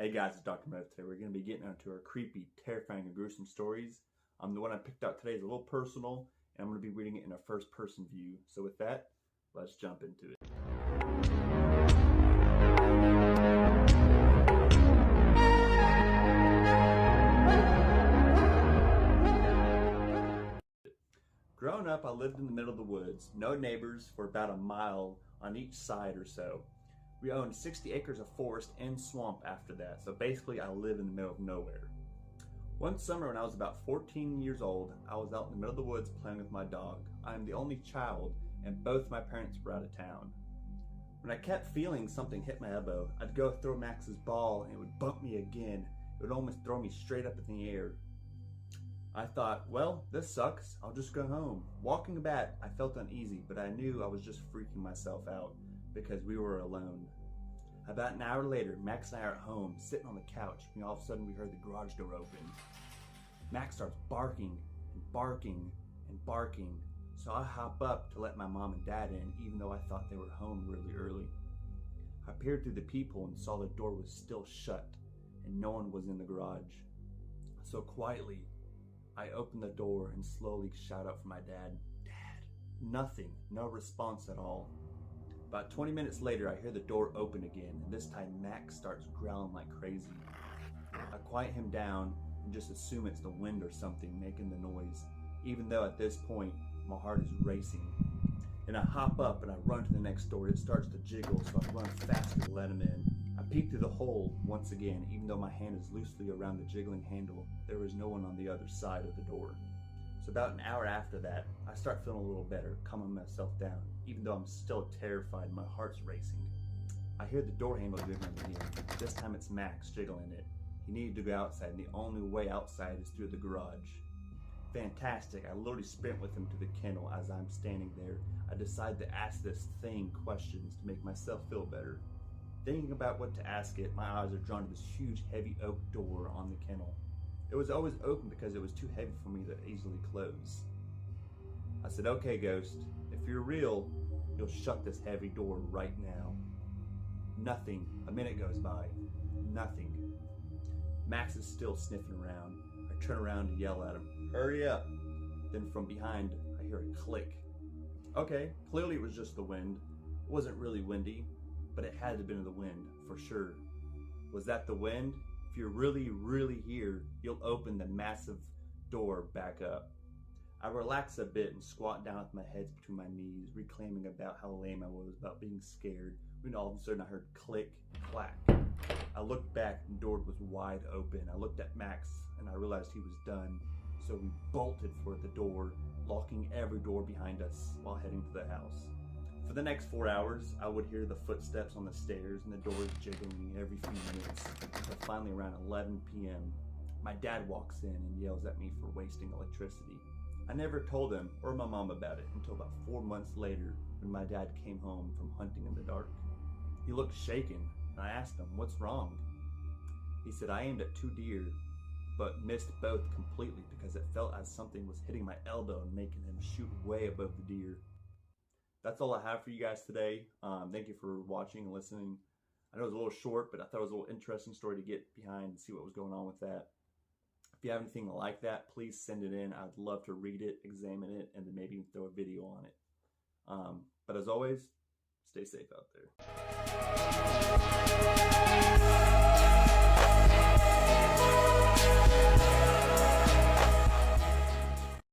Hey guys, it's Dr. Mo. Today we're going to be getting into our creepy, terrifying, and gruesome stories. The one I picked out today is a little personal, and I'm going to be reading it in a first-person view. So with that, let's jump into it. Growing up, I lived in the middle of the woods. No neighbors for about a mile on each side or so. We owned 60 acres of forest and swamp after that, so basically I live in the middle of nowhere. One summer when I was about 14 years old, I was out in the middle of the woods playing with my dog. I am the only child, and both my parents were out of town. When I kept feeling something hit my elbow, I'd go throw Max's ball and it would bump me again. It would almost throw me straight up in the air. I thought, well, this sucks. I'll just go home. Walking back, I felt uneasy, but I knew I was just freaking myself out because we were alone. About an hour later, Max and I are at home, sitting on the couch, when all of a sudden we heard the garage door open. Max starts barking and barking and barking, so I hop up to let my mom and dad in, even though I thought they were home really early. I peered through the peephole and saw the door was still shut and no one was in the garage. So quietly, I opened the door and slowly shout out for my dad, "Dad!" Nothing, no response at all. About 20 minutes later, I hear the door open again, and this time Max starts growling like crazy. I quiet him down and just assume it's the wind or something making the noise, even though at this point, my heart is racing. And I hop up and I run to the next door. It starts to jiggle, so I run faster to let him in. I peek through the hole once again, even though my hand is loosely around the jiggling handle. There was no one on the other side of the door. So about an hour after that, I start feeling a little better, calming myself down, even though I'm still terrified, my heart's racing. I hear the door handle jiggling again. This time it's Max jiggling it. He needed to go outside, and the only way outside is through the garage. Fantastic, I literally sprint with him to the kennel. As I'm standing there, I decide to ask this thing questions to make myself feel better. Thinking about what to ask it, my eyes are drawn to this huge, heavy oak door on the kennel. It was always open because it was too heavy for me to easily close. I said, "Okay, Ghost, if you're real, you'll shut this heavy door right now." Nothing. A minute goes by. Nothing. Max is still sniffing around. I turn around to yell at him, "Hurry up!" Then from behind, I hear a click. Okay, clearly it was just the wind. It wasn't really windy, but it had to have been the wind, for sure. Was that the wind? If you're really here, you'll open the massive door back up. I relax a bit and squat down with my head between my knees, reclaiming about how lame I was about being scared, when all of a sudden I heard click, clack. I looked back and the door was wide open. I looked at Max and I realized he was done, so we bolted for the door, locking every door behind us while heading to the house. For the next 4 hours, I would hear the footsteps on the stairs and the doors jiggling every few minutes, until finally around 11 p.m., my dad walks in and yells at me for wasting electricity. I never told him or my mom about it until about 4 months later when my dad came home from hunting in the dark. He looked shaken, and I asked him, "What's wrong?" He said, "I aimed at 2 deer, but missed both completely because it felt as something was hitting my elbow and making him shoot way above the deer." That's all I have for you guys today. Thank you for watching and listening. I know it was a little short, but I thought it was a little interesting story to get behind and see what was going on with that. If you have anything like that, please send it in. I'd love to read it, examine it, and then maybe even throw a video on it. But as always, stay safe out there.